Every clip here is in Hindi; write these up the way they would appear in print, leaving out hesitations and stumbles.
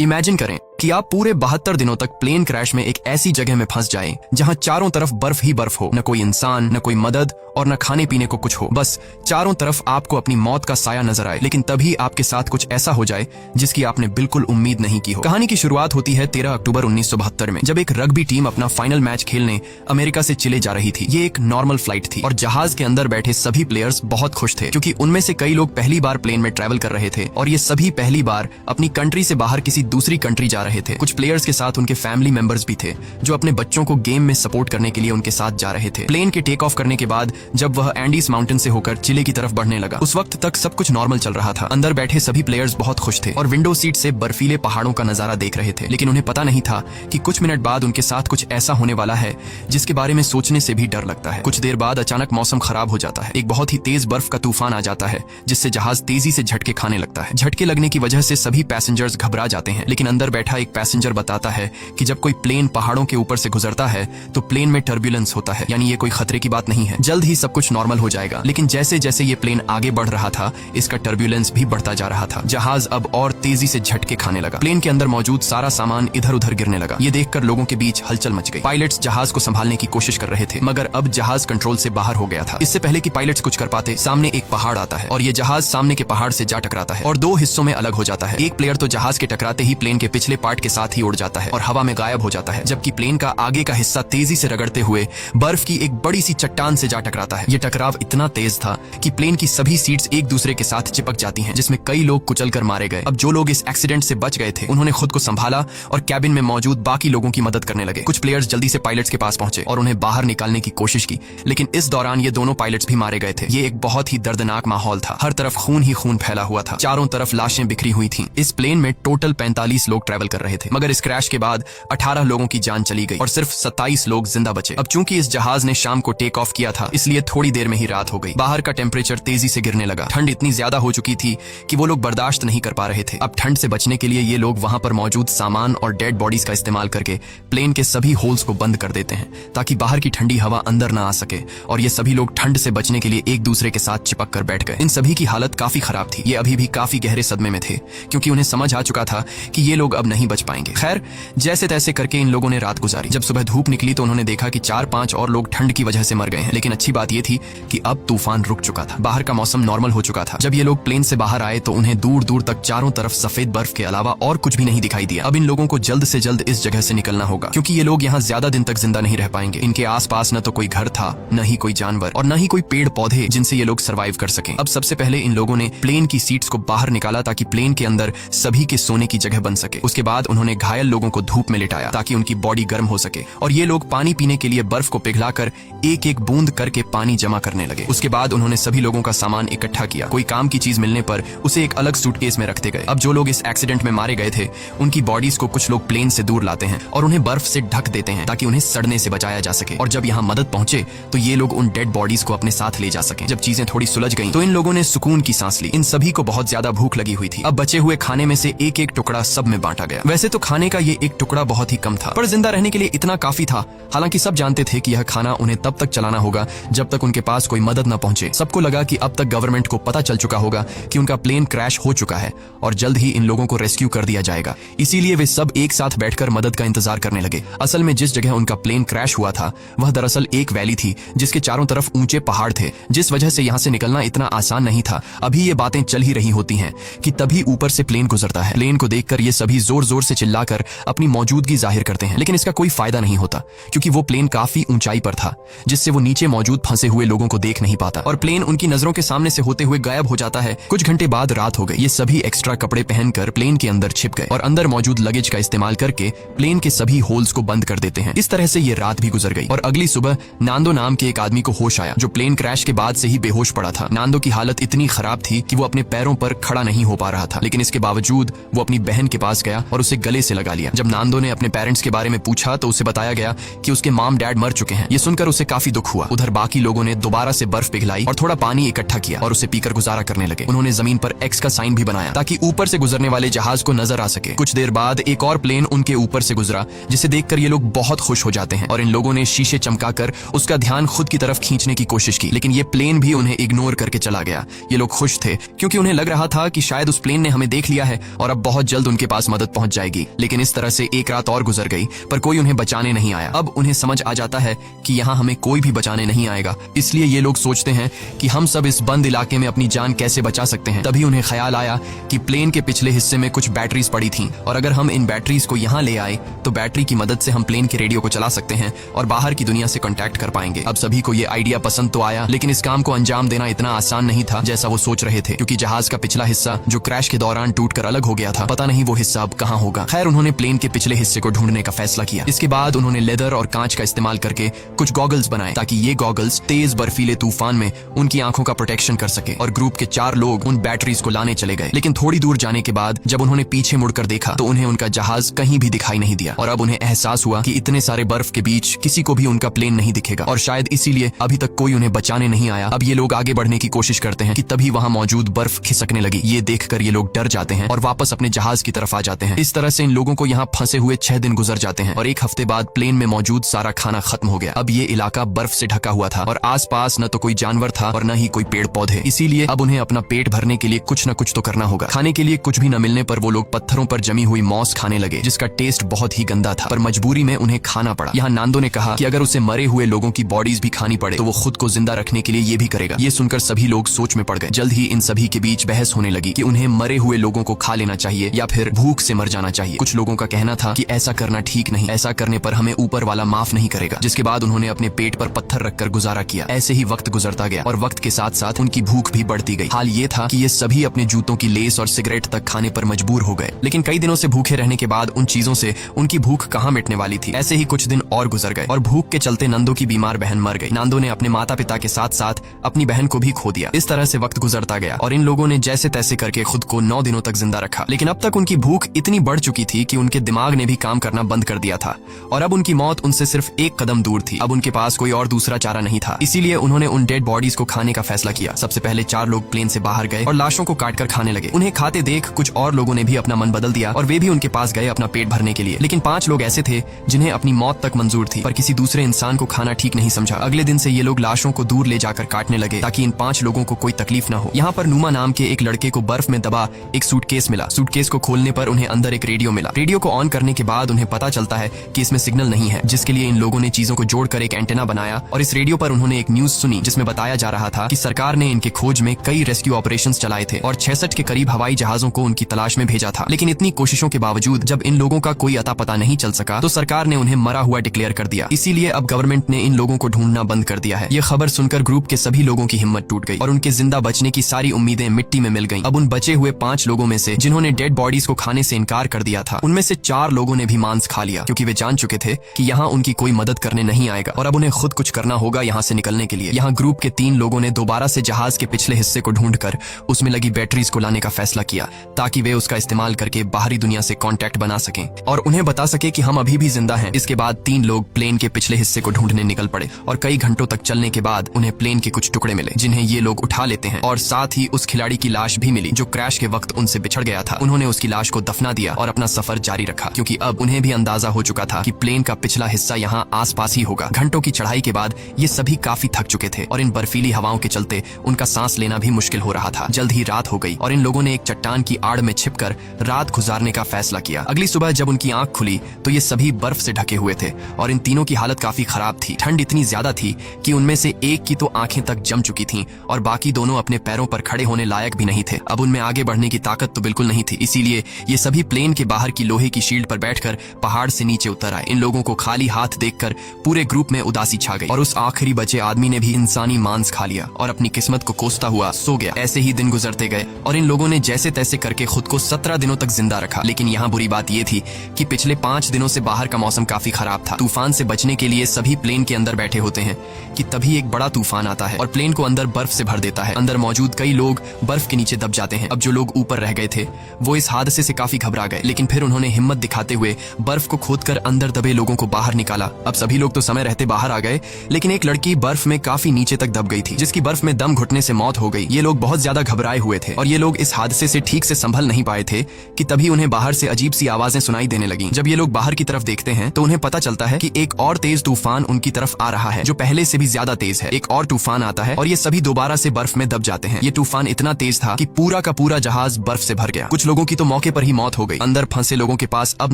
इमेजिन करें कि आप पूरे 72 दिनों तक प्लेन क्रैश में एक ऐसी जगह में फंस जाएं जहां चारों तरफ बर्फ ही बर्फ हो, न कोई इंसान, न कोई मदद और न खाने पीने को कुछ हो। बस चारों तरफ आपको अपनी मौत का साया नजर आए, लेकिन तभी आपके साथ कुछ ऐसा हो जाए जिसकी आपने बिल्कुल उम्मीद नहीं की हो। कहानी की शुरुआत होती है 13 अक्टूबर 1972 में, जब एक रग्बी टीम अपना फाइनल मैच खेलने अमेरिका से चिले जा रही थी। ये एक नॉर्मल फ्लाइट थी और जहाज के अंदर बैठे सभी प्लेयर्स बहुत खुश थे, क्योंकि उनमें से कई लोग पहली बार प्लेन में ट्रैवल कर रहे थे और ये सभी पहली बार अपनी कंट्री से बाहर किसी दूसरी कंट्री जा रहे थे। कुछ प्लेयर्स के साथ उनके फैमिली मेंबर्स भी थे जो अपने बच्चों को गेम में सपोर्ट करने के लिए उनके साथ जा रहे थे। प्लेन के टेक ऑफ करने के बाद जब वह एंडीज माउंटेन से होकर चिले की तरफ बढ़ने लगा, उस वक्त तक सब कुछ नॉर्मल चल रहा था। अंदर बैठे सभी प्लेयर्स बहुत खुश थे और विंडो सीट से बर्फीले पहाड़ों का नजारा देख रहे थे, लेकिन उन्हें पता नहीं था कि कुछ मिनट बाद उनके साथ कुछ ऐसा होने वाला है जिसके बारे में सोचने से भी डर लगता है। कुछ देर बाद अचानक मौसम खराब हो जाता है। एक बहुत ही तेज बर्फ का तूफान आ जाता है जिससे जहाज तेजी से झटके खाने लगता है। झटके लगने की वजह से सभी पैसेंजर्स घबरा जाते हैं, लेकिन अंदर बैठा एक पैसेंजर बताता है कि जब कोई प्लेन पहाड़ों के ऊपर से गुजरता है तो प्लेन में टर्बुलेंस होता है, यानी ये कोई खतरे की बात नहीं है, जल्द ही सब कुछ नॉर्मल हो जाएगा। लेकिन जैसे जैसे ये प्लेन आगे बढ़ रहा था, इसका टर्बुलेंस भी बढ़ता जा रहा था। जहाज अब और तेजी से झटके खाने लगा। प्लेन के अंदर मौजूद सारा सामान इधर उधर गिरने लगा। ये देखकर लोगों के बीच हलचल मच गई। पायलट्स जहाज को संभालने की कोशिश कर रहे थे, मगर अब जहाज कंट्रोल से बाहर हो गया था। इससे पहले कि पायलट्स कुछ कर पाते, सामने एक पहाड़ आता है और ये जहाज सामने के पहाड़ से जा टकराता है और दो हिस्सों में अलग हो जाता है। एक प्लेयर तो जहाज के टकराते ही प्लेन के पिछले पार्ट के साथ ही उड़ जाता है और हवा में गायब हो जाता है, जबकि प्लेन का आगे का हिस्सा तेजी से रगड़ते हुए बर्फ की एक बड़ी सी चट्टान से जा टकराता है। ये टकराव इतना तेज था कि प्लेन की सभी सीट्स एक दूसरे के साथ चिपक जाती हैं, जिसमें कई लोग कुचल कर मारे गए। अब जो लोग इस एक्सीडेंट से बच गए थे, उन्होंने खुद को संभाला और कैबिन में मौजूद बाकी लोगों की मदद करने लगे। कुछ प्लेयर्स जल्दी से पायलट्स के पास पहुंचे और उन्हें बाहर निकालने की कोशिश की, लेकिन इस दौरान ये दोनों पायलट्स भी मारे गए थे। ये एक बहुत ही दर्दनाक माहौल था। हर तरफ खून ही खून फैला हुआ था। चारों तरफ लाशें बिखरी हुई थीं। इस प्लेन में टोटल 45 लोग ट्रैवल कर रहे थे, मगर इस क्रैश के बाद 18 लोगों की जान चली गई और सिर्फ 27 लोग जिंदा बचे। अब चूंकि इस जहाज ने शाम को टेक ऑफ किया था, इसलिए थोड़ी देर में ही रात हो गई। बाहर का टेम्परेचर तेजी से गिरने लगा। ठंड इतनी ज्यादा हो चुकी थी कि वो लोग बर्दाश्त नहीं कर पा रहे थे। अब ठंड से बचने के लिए ये लोग वहां पर मौजूद सामान और डेड बॉडीज का इस्तेमाल करके प्लेन के सभी होल्स को बंद कर देते हैं, ताकि बाहर की ठंडी हवा अंदर ना आ सके। और ये सभी लोग ठंड से बचने के लिए एक दूसरे के साथ चिपक कर बैठ गए। इन सभी की हालत काफी खराब थी। ये अभी भी काफी गहरे सदमे में थे, क्योंकि उन्हें समझ आ चुका था कि ये लोग अब नहीं बच पाएंगे। खैर, जैसे तैसे करके इन लोगों ने रात गुजारी। जब सुबह धूप निकली तो उन्होंने देखा कि 4-5 और लोग ठंड की वजह से मर गए हैं। लेकिन अच्छी बात यह थी कि अब तूफान रुक चुका था। बाहर का मौसम नॉर्मल हो चुका था। जब ये लोग प्लेन से बाहर आए तो उन्हें दूर दूर तक चारों तरफ सफेद बर्फ के अलावा और कुछ भी नहीं दिखाई दिया। अब इन लोगों को जल्द से जल्द इस जगह से निकलना होगा, क्योंकि ये लोग यहाँ ज्यादा दिन तक जिंदा नहीं रह पाएंगे। इनके आसपास न तो कोई घर था, न ही कोई जानवर और न ही कोई पेड़ पौधे जिनसे ये लोग सर्वाइव कर सकें। अब सबसे पहले इन लोगों ने प्लेन की सीट्स को बाहर निकाला ताकि प्लेन के अंदर सभी के सोने की जगह बन सके। उसके बाद उन्होंने घायल लोगों को धूप में लिटाया ताकि उनकी बॉडी गर्म हो सके और ये लोग पानी पीने के लिए बर्फ को पिघलाकर एक एक बूंद करके पानी जमा करने लगे। उसके बाद उन्होंने सभी लोगों का सामान इकट्ठा किया। कोई काम की चीज मिलने पर उसे एक अलग सूटकेस में रखते गए। अब जो लोग इस एक्सीडेंट में मारे गए थे, उनकी बॉडीज को कुछ लोग प्लेन से दूर लाते हैं और उन्हें बर्फ से ढक देते हैं ताकि उन्हें सड़ने से बचाया जा सके। और जब यहाँ मदद पहुंचे तो ये लोग उन डेड बॉडीज को अपने साथ ले जा सके। जब चीजें थोड़ी सुलझ गईं तो इन लोगों ने सुकून की सांस ली। इन सभी को बहुत ज्यादा भूख लगी हुई थी। अब बचे हुए खाने में से एक एक टुकड़ा सब में बांटा गया। वैसे तो खाने का ये एक टुकड़ा बहुत ही कम था, पर जिंदा रहने के लिए इतना काफी था। हालांकि सब जानते थे कि यह खाना उन्हें तब तक चलाना होगा जब तक उनके पास कोई मदद न पहुंचे। सबको लगा कि अब तक गवर्नमेंट को पता चल चुका होगा कि उनका प्लेन क्रैश हो चुका है और जल्द ही इन लोगों को रेस्क्यू कर दिया जाएगा। इसीलिए वे सब एक साथ बैठकर मदद का इंतजार करने लगे। असल में जिस जगह उनका प्लेन क्रैश हुआ था वह दरअसल एक वैली थी जिसके चारों तरफ ऊंचे पहाड़ थे, जिस वजह से यहाँ से निकलना इतना आसान नहीं था। अभी ये बातें चल ही रही होती हैं कि तभी ऊपर से प्लेन गुजरता है। प्लेन को देखकर ये सभी जोर जोर से चिल्लाकर अपनी मौजूदगी जाहिर करते हैं, लेकिन इसका कोई फायदा नहीं होता, क्योंकि वो प्लेन काफी ऊंचाई पर था, जिससे वो नीचे मौजूद फंसे हुए लोगों को देख नहीं पाता और प्लेन उनकी नजरों के सामने से होते हुए गायब हो जाता है। कुछ घंटे बाद रात हो गई। ये सभी एक्स्ट्रा कपड़े पहनकर प्लेन के अंदर छिप गए और अंदर मौजूद लगेज का इस्तेमाल करके प्लेन के सभी होल्स को बंद कर देते हैं। इस तरह से ये रात भी गुजर गई और अगली सुबह नांदो नाम के एक आदमी को होश आया, जो प्लेन क्रैश के बाद से ही बेहोश पड़ा था। नांदो की हालत इतनी खराब थी कि वो अपने पैरों पर खड़ा नहीं हो पा रहा था, लेकिन इसके बावजूद वो अपनी बहन के पास गया और उसे गले से लगा लिया। जब नांदो ने अपने पेरेंट्स के बारे में पूछा तो उसे बताया गया कि उसके मॉम डैड मर चुके हैं। ये सुनकर उसे काफी दुख हुआ। उधर बाकी लोगों ने दोबारा से बर्फ पिघलाई और थोड़ा पानी इकट्ठा किया और उसे पीकर गुजारा करने लगे। उन्होंने जमीन पर एक्स का साइन भी बनाया ताकि ऊपर से गुजरने वाले जहाज को नजर आ सके। कुछ देर बाद एक और प्लेन उनके ऊपर से गुजरा, जिसे देखकर ये लोग बहुत खुश हो जाते हैं और इन लोगों ने शीशे चमकाकर उसका ध्यान खुद की तरफ खींचने की कोशिश की, लेकिन ये प्लेन भी उन्हें इग्नोर करके चला गया। ये लोग खुश थे क्योंकि उन्हें लग रहा था कि शायद उस प्लेन ने हमें देख लिया है और अब बहुत जल्द उनके पास मदद पहुंच पहुंच जाएगी। लेकिन इस तरह से एक रात और गुजर गई पर कोई उन्हें बचाने नहीं आया। अब उन्हें समझ आ जाता है कि यहाँ हमें कोई भी बचाने नहीं आएगा, इसलिए ये लोग सोचते हैं कि हम सब इस बंद इलाके में अपनी जान कैसे बचा सकते हैं। तभी उन्हें ख्याल आया कि प्लेन के पिछले हिस्से में कुछ बैटरीज पड़ी थीं और अगर हम इन बैटरीज को यहाँ ले आए तो बैटरी की मदद से हम प्लेन के रेडियो को चला सकते हैं और बाहर की दुनिया से कांटेक्ट कर पाएंगे। अब सभी को ये आइडिया पसंद तो आया, लेकिन इस काम को अंजाम देना इतना आसान नहीं था जैसा वो सोच रहे थे, क्योंकि जहाज का पिछला हिस्सा जो क्रैश के दौरान टूटकर अलग हो गया था, पता नहीं वो हिस्सा अब कहाँ होगा। खैर, उन्होंने प्लेन के पिछले हिस्से को ढूंढने का फैसला किया। इसके बाद उन्होंने लेदर और कांच का इस्तेमाल करके कुछ गॉगल्स बनाए ताकि ये गॉगल्स तेज बर्फीले तूफान में उनकी आंखों का प्रोटेक्शन कर सके। और ग्रुप के 4 लोग उन बैटरीज को लाने चले गए। लेकिन थोड़ी दूर जाने के बाद जब उन्होंने पीछे मुड़कर देखा तो उन्हें उनका जहाज कहीं भी दिखाई नहीं दिया और अब उन्हें एहसास हुआ कि इतने सारे बर्फ के बीच किसी को भी उनका प्लेन नहीं दिखेगा और शायद इसीलिए अभी तक कोई उन्हें बचाने नहीं आया। अब ये लोग आगे बढ़ने की कोशिश करते हैं कि तभी वहां मौजूद बर्फ खिसकने लगी। ये देखकर ये लोग डर जाते हैं और वापस अपने जहाज की तरफ आ जाते हैं। इस तरह से इन लोगों को यहाँ फंसे हुए 6 दिन गुजर जाते हैं और 1 हफ्ते बाद प्लेन में मौजूद सारा खाना खत्म हो गया। अब ये इलाका बर्फ से ढका हुआ था और आसपास न तो कोई जानवर था और न ही कोई पेड़ पौधे। इसीलिए अब उन्हें अपना पेट भरने के लिए कुछ न कुछ तो करना होगा। खाने के लिए कुछ भी न मिलने पर वो लोग पत्थरों पर जमी हुई मॉस खाने लगे, जिसका टेस्ट बहुत ही गंदा था, पर मजबूरी में उन्हें खाना पड़ा। यहाँ नांदो ने कहा कि अगर उसे मरे हुए लोगों की बॉडीज भी खानी पड़े तो वो खुद को जिंदा रखने के लिए ये भी करेगा। ये सुनकर सभी लोग सोच में पड़ गए। जल्द ही इन सभी के बीच बहस होने लगी कि उन्हें मरे हुए लोगों को खा लेना चाहिए या फिर भूख से मर जाना चाहिए। कुछ लोगों का कहना था कि ऐसा करना ठीक नहीं, ऐसा करने पर हमें ऊपर वाला माफ नहीं करेगा। जिसके बाद उन्होंने अपने पेट पर पत्थर रखकर गुजारा किया। ऐसे ही वक्त गुजरता गया और वक्त के साथ साथ उनकी भूख भी बढ़ती गई। हाल ये था कि ये सभी अपने जूतों की लेस और सिगरेट तक खाने पर मजबूर हो गए। लेकिन कई दिनों से भूखे रहने के बाद उन चीजों से उनकी भूख कहाँ मिटने वाली थी। ऐसे ही कुछ दिन और गुजर गए और भूख के चलते नंदो की बीमार बहन मर गई। नंदो ने अपने माता पिता के साथ साथ अपनी बहन को भी खो दिया। इस तरह से वक्त गुजरता गया और इन लोगों ने जैसे तैसे करके खुद को 9 दिनों तक जिंदा रखा। लेकिन अब तक उनकी भूख इतनी बढ़ चुकी थी कि उनके दिमाग ने भी काम करना बंद कर दिया था और अब उनकी मौत उनसे सिर्फ 1 कदम दूर थी। अब उनके पास कोई और दूसरा चारा नहीं था, इसीलिए उन्होंने उन डेड बॉडीज को खाने का फैसला किया। सबसे पहले 4 लोग प्लेन से बाहर गए और लाशों को काटकर खाने लगे। उन्हें खाते देख कुछ और लोगों ने भी अपना मन बदल दिया और वे भी उनके पास गए अपना पेट भरने के लिए। लेकिन 5 लोग ऐसे थे जिन्हें अपनी मौत तक मंजूर थी, पर किसी दूसरे इंसान को खाना ठीक नहीं समझा। अगले दिन से ये लोग लाशों को दूर ले जाकर काटने लगे ताकि इन 5 लोगों को कोई तकलीफ न हो। यहाँ पर नुमा नाम के एक लड़के को बर्फ में दबा एक सूटकेस मिला। सूटकेस को खोलने पर उन्हें अंदर एक रेडियो मिला। रेडियो को ऑन करने के बाद उन्हें पता चलता है कि इसमें सिग्नल नहीं है, जिसके लिए इन लोगों ने चीजों को जोड़कर एक एंटेना बनाया और इस रेडियो पर उन्होंने एक न्यूज सुनी जिसमें बताया जा रहा था कि सरकार ने इनके खोज में कई रेस्क्यू ऑपरेशंस चलाए थे और 66 के करीब हवाई जहाजों को उनकी तलाश में भेजा था। लेकिन इतनी कोशिशों के बावजूद जब इन लोगों का कोई अता पता नहीं चल सका तो सरकार ने उन्हें मरा हुआ डिक्लेयर कर दिया। इसीलिए अब गवर्नमेंट ने इन लोगों को ढूंढना बंद कर दिया है। ये खबर सुनकर ग्रुप के सभी लोगों की हिम्मत टूट गई और उनके जिंदा बचने की सारी उम्मीदें मिट्टी में मिल गईं। अब उन बचे हुए 5 लोगों में से जिन्होंने डेड बॉडीज को खाने से इनकार कर दिया था, उनमें से 4 लोगों ने भी मांस खा लिया, क्योंकि वे जान चुके थे कि यहाँ उनकी कोई मदद करने नहीं आएगा और अब उन्हें खुद कुछ करना होगा यहाँ से निकलने के लिए। यहाँ ग्रुप के 3 लोगों ने दोबारा से जहाज के पिछले हिस्से को ढूंढकर उसमें लगी बैटरीज को लाने का फैसला किया ताकि वे उसका इस्तेमाल करके बाहरी दुनिया से कांटेक्ट बना सकें और उन्हें बता सके कि हम अभी भी जिंदा हैं। इसके बाद 3 लोग प्लेन के पिछले हिस्से को ढूंढने निकल पड़े और कई घंटों तक चलने के बाद उन्हें प्लेन के कुछ टुकड़े मिले जिन्हें ये लोग उठा लेते हैं और साथ ही उस खिलाड़ी की लाश भी मिली जो क्रैश के वक्त उनसे बिछड़ गया था। उन्होंने उसकी लाश को दफना दिया और अपना सफर जारी रखा, क्योंकि अब उन्हें भी अंदाजा हो चुका था कि प्लेन का पिछला हिस्सा यहाँ आसपास ही होगा। घंटों की चढ़ाई के बाद ये सभी काफी थक चुके थे और इन बर्फीली हवाओं के चलते उनका सांस लेना भी मुश्किल हो रहा था। जल्द ही रात हो गई और इन लोगों ने एक चट्टान की आड़ में छिपकर रात गुजारने का फैसला किया। अगली सुबह जब उनकी आंख खुली तो ये सभी बर्फ से ढके हुए थे और इन तीनों की हालत काफी खराब थी। ठंड इतनी ज्यादा थी कि उनमें से एक की तो आंखें तक जम चुकी थीं और बाकी दोनों अपने पैरों पर खड़े होने लायक भी नहीं थे। अब उनमें आगे बढ़ने की ताकत तो बिल्कुल नहीं थी, इसीलिए ये सभी प्लेन के बाहर की लोहे की शील्ड पर बैठकर पहाड़ से नीचे उतर आए। इन लोगों को खाली हाथ देखकर पूरे ग्रुप में उदासी छा गई और उस आखिरी बचे आदमी ने भी इंसानी मांस खा लिया और अपनी किस्मत को कोसता हुआ सो गया। ऐसे ही दिन गुजरते गए और इन लोगों ने जैसे तैसे करके खुद को 17 दिनों तक जिंदा रखा। लेकिन यहाँ बुरी बात ये थी कि पिछले 5 दिनों से बाहर का मौसम काफी खराब था। तूफान से बचने के लिए सभी प्लेन के अंदर बैठे होते हैं कि तभी एक बड़ा तूफान आता है और प्लेन को अंदर बर्फ से भर देता है। अंदर मौजूद कई लोग बर्फ के नीचे दब जाते हैं। अब जो लोग ऊपर रह गए थे वो इस हादसे से काफी घबरा गए, लेकिन फिर उन्होंने हिम्मत दिखाते हुए बर्फ को खोदकर अंदर दबे लोगों को बाहर निकाला। अब सभी लोग तो समय रहते बाहर आ गए, लेकिन एक लड़की बर्फ में काफी नीचे तक दब गई थी, जिसकी बर्फ में दम घुटने से मौत हो गई। ये लोग बहुत ज्यादा घबराए हुए थे और ये लोग इस हादसे से ठीक से संभल नहीं पाए थे कि तभी उन्हें बाहर से अजीब सी आवाजें सुनाई देने लगी। जब ये लोग बाहर की तरफ देखते हैं तो उन्हें पता चलता है कि एक और तेज तूफान उनकी तरफ आ रहा है जो पहले से भी ज्यादा तेज है। एक और तूफान आता है और ये सभी दोबारा से बर्फ में दब जाते हैं। ये तूफान इतना तेज था कि पूरा का पूरा जहाज बर्फ से भर गया। कुछ लोगों की तो मौके पर ही मौत हो गई अंदर फंसे लोगों के पास अब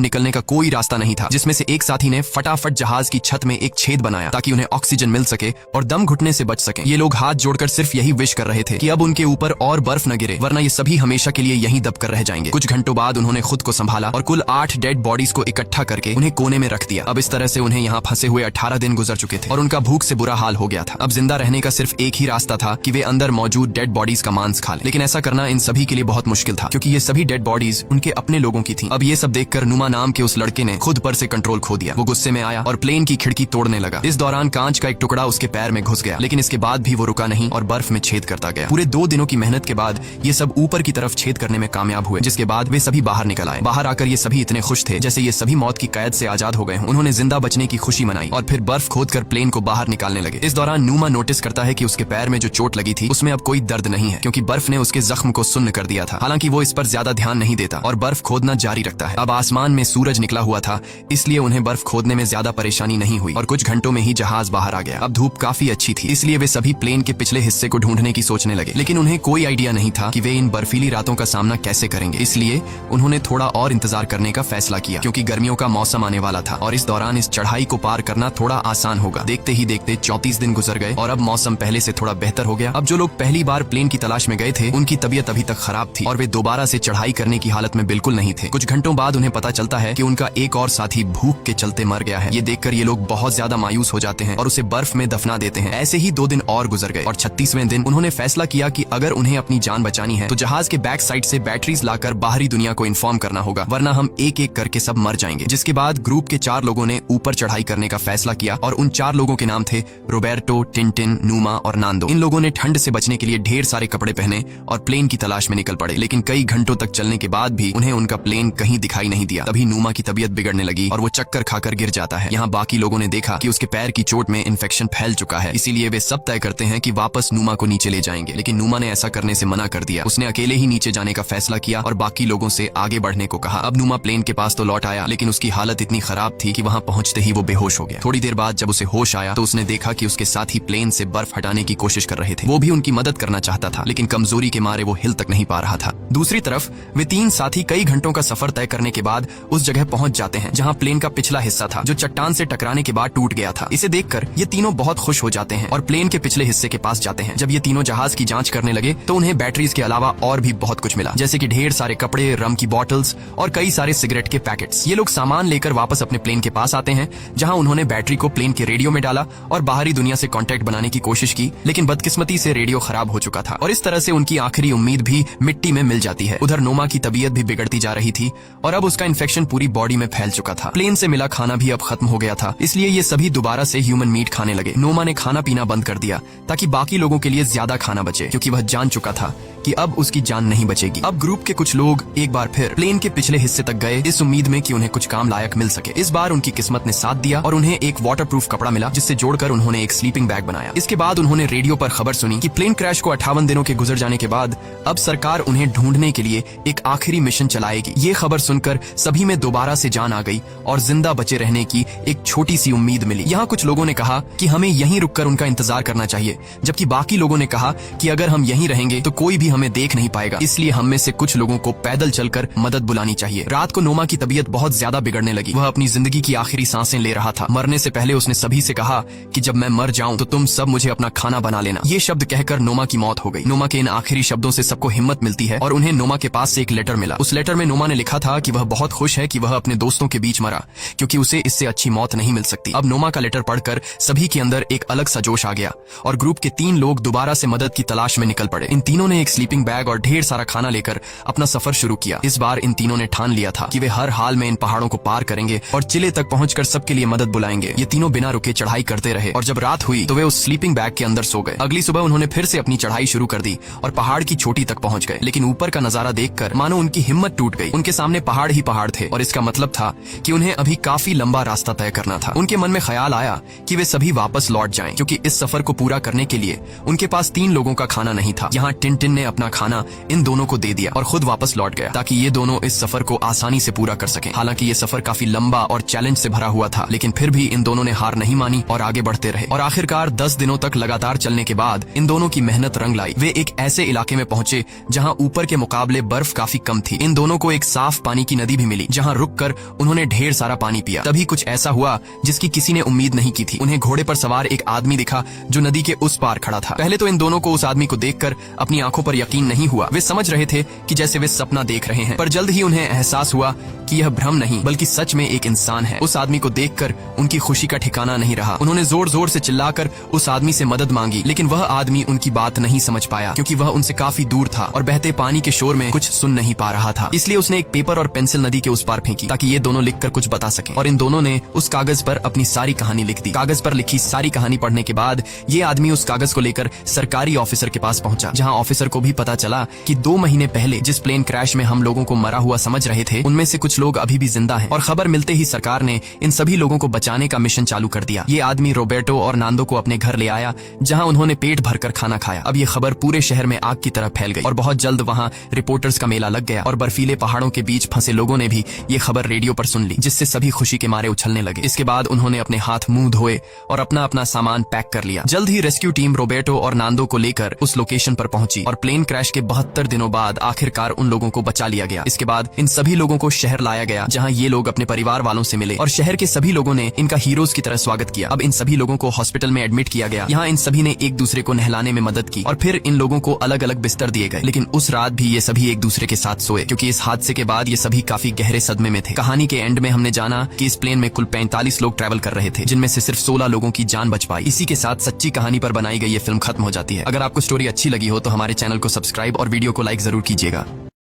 निकलने का कोई रास्ता नहीं था, जिसमें से एक साथी ने फटाफट जहाज की छत में एक छेद बनाया ताकि उन्हें ऑक्सीजन मिल सके और दम घुटने से बच सके। ये लोग हाथ जोड़कर सिर्फ यही विश कर रहे थे कि अब उनके ऊपर और बर्फ न गिरे, वरना ये सभी हमेशा के लिए यहीं दबकर रह जाएंगे। कुछ घंटों बाद उन्होंने खुद को संभाला और कुल 8 डेड बॉडीज को इकट्ठा करके उन्हें कोने में रख दिया। अब इस तरह से उन्हें यहाँ फंसे हुए 18 दिन गुजर चुके थे और उनका भूख से बुरा हाल हो गया था। अब जिंदा रहने का सिर्फ एक ही रास्ता था कि वे अंदर मौजूद डेड बॉडीज का मांस खा लें, लेकिन ऐसा करना इन सभी के लिए बहुत मुश्किल था क्योंकि ये सभी डेड बॉडीज उनके अपने लोगों की थी। अब ये सब देखकर नुमा नाम के उस लड़के ने खुद पर से कंट्रोल खो दिया। वो गुस्से में आया और प्लेन की खिड़की तोड़ने लगा। इस दौरान कांच का एक टुकड़ा उसके पैर में घुस गया, लेकिन इसके बाद भी वो रुका नहीं और बर्फ में छेद करता गया। पूरे 2 दिनों की मेहनत के बाद ये सब ऊपर की तरफ छेद करने में कामयाब हुए, जिसके बाद वे सभी बाहर निकल आए। बाहर आकर ये सभी इतने खुश थे जैसे ये सभी मौत की कैद से आजाद हो गए हों। उन्होंने जिंदा बचने की खुशी मनाई और फिर बर्फ खोदकर प्लेन को बाहर निकालने लगे। इस दौरान नुमा नोटिस करता है कि उसके पैर में जो चोट लगी थी उसमें अब कोई दर्द नहीं है क्योंकि बर्फ ने उसके जख्म को सुन्न कर दिया था। हालांकि वो इस पर ज्यादा ध्यान नहीं देता और बर्फ खोदना जारी रखता है। अब आसमान में सूरज निकला हुआ था, इसलिए उन्हें बर्फ खोदने में ज्यादा परेशानी नहीं हुई और कुछ घंटों में ही जहाज बाहर आ गया। अब धूप काफी अच्छी थी, इसलिए वे सभी प्लेन के पिछले हिस्से को ढूंढने की सोचने लगे, लेकिन उन्हें कोई आइडिया नहीं था कि वे इन बर्फीली रातों का सामना कैसे करेंगे। इसलिए उन्होंने थोड़ा और इंतजार करने का फैसला किया क्योंकि गर्मियों का मौसम आने वाला था और इस दौरान इस चढ़ाई को पार करना थोड़ा आसान होगा। देखते ही देखते 34 दिन गुजर गए और अब मौसम पहले से थोड़ा बेहतर हो गया। अब जो लोग पहली बार प्लेन की तलाश में गए थे उनकी तबीयत अभी तक खराब थी और वे दोबारा से चढ़ाई करने की हालत में बिल्कुल नहीं थे। कुछ घंटों बाद उन्हें पता चलता है कि उनका एक और साथी भूख के चलते मर गया है। ये देखकर ये लोग बहुत ज्यादा मायूस हो जाते हैं और उसे बर्फ में दफना देते हैं। ऐसे ही 2 दिन और गुजर गए और 36वें दिन उन्होंने फैसला किया कि अगर उन्हें अपनी जान बचानी है तो जहाज के बैक साइड से बैटरीज लाकर बाहरी दुनिया को इन्फॉर्म करना होगा, वरना हम एक एक करके सब मर जाएंगे। जिसके बाद ग्रुप के 4 लोगों ने ऊपर चढ़ाई करने का फैसला किया और उन 4 लोगों के नाम थे रोबर्टो, टिंटिन, नुमा और नांदो। इन लोगों ने ठंड से बचने के लिए ढेर सारे कपड़े पहने और प्लेन की तलाश में निकल पड़े, लेकिन कई घंटों तक चलने के बाद भी उन्हें उनका प्लेन कहीं दिखाई नहीं दिया। तभी नुमा की तबीयत बिगड़ने लगी और वो चक्कर खाकर गिर जाता है। यहाँ बाकी लोगों ने देखा कि उसके पैर की चोट में इन्फेक्शन फैल चुका है, इसीलिए वे सब तय करते हैं कि वापस नुमा को नीचे ले जाएंगे, लेकिन नुमा ने ऐसा करने से मना कर दिया। उसने अकेले ही नीचे जाने का फैसला किया और बाकी लोगों से आगे बढ़ने को कहा। अब नुमा प्लेन के पास तो लौट आया, लेकिन उसकी हालत इतनी खराब थी कि वहाँ पहुंचते ही वो बेहोश हो गया। थोड़ी देर बाद जब उसे होश आया तो उसने देखा कि उसके साथी प्लेन से बर्फ हटाने की कोशिश कर रहे थे। वो भी उनकी मदद करना चाहता था, लेकिन कमजोरी के मारे वो हिल तक नहीं पा रहा था। दूसरी तरफ वे 3 साथी कई घंटों का सफर तय करने के बाद उस जगह पहुंच जाते हैं जहां प्लेन का पिछला हिस्सा था, जो चट्टान से टकराने के बाद टूट गया था। इसे देखकर ये तीनों बहुत खुश हो जाते हैं और प्लेन के पिछले हिस्से के पास जाते हैं। जब ये तीनों जहाज की जांच करने लगे तो उन्हें बैटरीज के अलावा और भी बहुत कुछ मिला, जैसे कि ढेर सारे कपड़े, रम की बॉटल्स और कई सारे सिगरेट के पैकेट्स। ये लोग सामान लेकर वापस अपने प्लेन के पास आते हैं, जहां उन्होंने बैटरी को प्लेन के रेडियो में डाला और बाहरी दुनिया से कांटेक्ट बनाने की कोशिश की, लेकिन बदकिस्मती से रेडियो खराब हो चुका था और इस तरह से उनकी आखिरी उम्मीद भी मिट्टी में मिल जाती है। उधर नोमा की तबीयत भी बिगड़ती जा रही थी और अब उसका इन्फेक्शन पूरी बॉडी में फैल चुका था। प्लेन से मिला खाना भी अब खत्म हो गया था, इसलिए ये सभी दोबारा से ह्यूमन मीट खाने लगे। नोमा ने खाना पीना बंद कर दिया ताकि बाकी लोगों के लिए ज्यादा खाना बचे, क्योंकि वह जान चुका था कि अब उसकी जान नहीं बचेगी। अब ग्रुप के कुछ लोग एक बार फिर प्लेन के पिछले हिस्से तक गए, इस उम्मीद में कि उन्हें कुछ काम लायक मिल सके। इस बार उनकी किस्मत ने साथ दिया और उन्हें एक वाटरप्रूफ कपड़ा मिला, जिससे जोड़कर उन्होंने एक स्लीपिंग बैग बनाया। इसके बाद उन्होंने रेडियो पर खबर सुनी कि प्लेन क्रैश को 58 दिनों के गुजर जाने के बाद अब सरकार उन्हें ढूंढने के लिए एक आखिरी मिशन चलाएगी। ये खबर सुनकर सभी में दोबारा से जान आ गई और जिंदा बचे रहने की एक छोटी सी उम्मीद मिली। यहाँ कुछ लोगों ने कहा कि हमें यहीं रुककर उनका इंतजार करना चाहिए, जबकि बाकी लोगों ने कहा कि अगर हम यहीं रहेंगे तो कोई भी हमें देख नहीं पाएगा, इसलिए हम में से कुछ लोगों को पैदल चलकर मदद बुलानी चाहिए। रात को नोमा की तबीयत बहुत ज्यादा बिगड़ने लगी। वह अपनी जिंदगी की आखिरी सांसें ले रहा था। मरने से पहले उसने सभी से कहा कि जब मैं मर जाऊं तो तुम सब मुझे अपना खाना बना लेना। ये शब्द कहकर नोमा की मौत हो गई। नोमा के इन आखिरी शब्दों से सबको हिम्मत मिलती है और उन्हें नोमा के पास से एक लेटर मिला। उस लेटर में नोमा ने लिखा था कि वह बहुत खुश है कि वह अपने दोस्तों के बीच मरा, क्योंकि उसे इससे अच्छी मौत नहीं मिल सकती। अब नोमा का लेटर पढ़कर सभी के अंदर एक अलग सा जोश आ गया और ग्रुप के 3 लोग दोबारा से मदद की तलाश में निकल पड़े। इन तीनों ने एक स्लीपिंग बैग और ढेर सारा खाना लेकर अपना सफर शुरू किया। इस बार इन तीनों ने ठान लिया था कि वे हर हाल में इन पहाड़ों को पार करेंगे और चिले तक पहुंचकर सबके लिए मदद बुलाएंगे। ये तीनों बिना रुके चढ़ाई करते रहे और जब रात हुई तो वे उस स्लीपिंग बैग के अंदर सो गए। अगली सुबह उन्होंने फिर से अपनी चढ़ाई शुरू कर दी और पहाड़ की चोटी तक पहुंच गए, लेकिन ऊपर का नजारा देखकर मानो उनकी हिम्मत टूट गई। उनके सामने पहाड़ ही पहाड़ थे और इसका मतलब था कि उन्हें अभी काफी लंबा रास्ता तय करना था। उनके मन में ख्याल आया कि वे सभी वापस लौट जाएं, क्योंकि इस सफर को पूरा करने के लिए उनके पास 3 लोगों का खाना नहीं था। यहाँ टिंटिन ने अपना खाना इन दोनों को दे दिया और खुद वापस लौट गया ताकि ये दोनों इस सफर को आसानी से पूरा कर सकें। हालांकि ये सफर काफी लंबा और चैलेंज से भरा हुआ था, लेकिन फिर भी इन दोनों ने हार नहीं मानी और आगे बढ़ते रहे। और आखिरकार 10 दिनों तक लगातार चलने के बाद इन दोनों की मेहनत रंग लाई। वे एक ऐसे इलाके में पहुंचे जहां ऊपर के मुकाबले बर्फ काफी कम थी। इन दोनों को एक साफ पानी की नदी भी मिली जहां रुककर उन्होंने ढेर सारा पानी पिया। तभी कुछ ऐसा हुआ जिसकी किसी ने उम्मीद नहीं की थी। उन्हें घोड़े पर सवार एक आदमी दिखा जो नदी के उस पार खड़ा था। पहले तो इन दोनों को उस आदमी को देखकर अपनी आंखों पर यकीन नहीं हुआ। वे समझ रहे थे कि जैसे वे सपना देख रहे हैं, पर जल्द ही उन्हें एहसास हुआ कि यह भ्रम नहीं बल्कि सच में एक इंसान है। उस आदमी को देखकर उनकी खुशी का ठिकाना नहीं रहा। उन्होंने जोर जोर से चिल्लाकर उस आदमी से मदद मांगी, लेकिन वह आदमी उनकी बात नहीं समझ पाया क्योंकि वह उनसे काफी दूर था और बहते पानी के शोर में कुछ सुन नहीं पा रहा था। इसलिए उसने एक पेपर और पेंसिल नदी के उस पार फेंकी ताकि ये दोनों लिखकर कुछ बता सकें। और इन दोनों ने उस कागज पर अपनी सारी कहानी लिख दी। कागज पर लिखी सारी कहानी पढ़ने के बाद ये आदमी उस कागज को लेकर सरकारी ऑफिसर के पास पहुंचा, जहां ऑफिसर को भी पता चला कि 2 महीने पहले जिस प्लेन क्रैश में हम लोगों को मरा हुआ समझ रहे थे, उनमें से कुछ लोग अभी भी जिंदा हैं। और खबर मिलते ही सरकार ने इन सभी लोगों को बचाने का मिशन चालू कर दिया। ये आदमी रोबर्टो और नांदो को अपने घर ले आया जहां उन्होंने पेट भरकर खाना खाया। अब ये खबर पूरे शहर में आग की तरह फैल गई और बहुत जल्द वहां रिपोर्टर्स का मेला लग गया और बर्फीले पहाड़ों के बीच फंसे लोगों ने भी ये खबर रेडियो पर सुन ली, जिससे सभी खुशी के मारे उछलने लगे। इसके बाद उन्होंने अपने हाथ मुंह धोए और अपना अपना सामान पैक कर लिया। जल्द ही रेस्क्यू टीम रोबर्टो और नांदो को लेकर उस लोकेशन पर पहुंची और प्लेन क्रैश के 72 दिनों बाद आखिरकार उन लोगों को बचा लिया गया। इसके बाद इन सभी लोगों को शहर लाया गया जहां ये लोग अपने परिवार वालों से मिले और शहर के सभी लोगों ने इनका हीरोज की तरह स्वागत किया। अब इन सभी लोगों को हॉस्पिटल में एडमिट किया गया। यहाँ इन सभी ने एक दूसरे को नहलाने में मदद की और फिर इन लोगों को अलग अलग बिस्तर दिए गए। लेकिन उस रात भी ये सभी एक दूसरे के साथ सोए क्योंकि इस हादसे के बाद ये सभी काफी गहरे सदमे में थे। कहानी के एंड में हमने जाना कि इस प्लेन में कुल 45 लोग ट्रैवल कर रहे थे, जिनमें से सिर्फ 16 लोगों की जान बच पाई। इसी के साथ सच्ची कहानी पर बनाई गई ये फिल्म खत्म हो जाती है। अगर आपको स्टोरी अच्छी लगी हो तो हमारे चैनल को सब्सक्राइब और वीडियो को लाइक जरूर कीजिएगा।